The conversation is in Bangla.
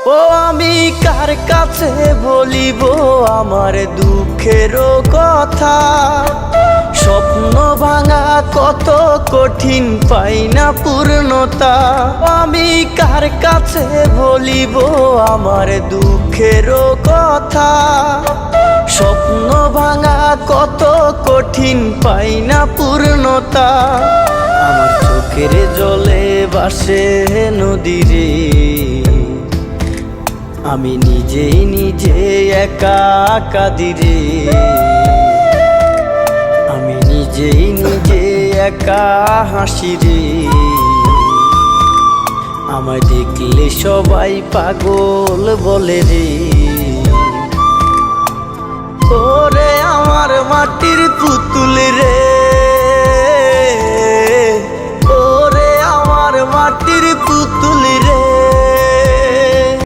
ও আমি কার কাছে বলিব আমার দুঃখের কথা? স্বপ্ন ভাঙা কত কঠিন, পাই না পূর্ণতা। আমি কার কাছে বলিব আমার দুঃখের কথা? স্বপ্ন ভাঙা কত কঠিন, পাই না পূর্ণতা। আমার চোখের জলে ভাসে নদীরে, আমি নিজেই নিজে একা কাঁদিরে। আমি নিজেই নিজে একা হাসিরে। আমায় দেখলে সবাই পাগল বলে রে। ওরে আমার মাটির পুতুল রে, ওরে আমার মাটির পুতুল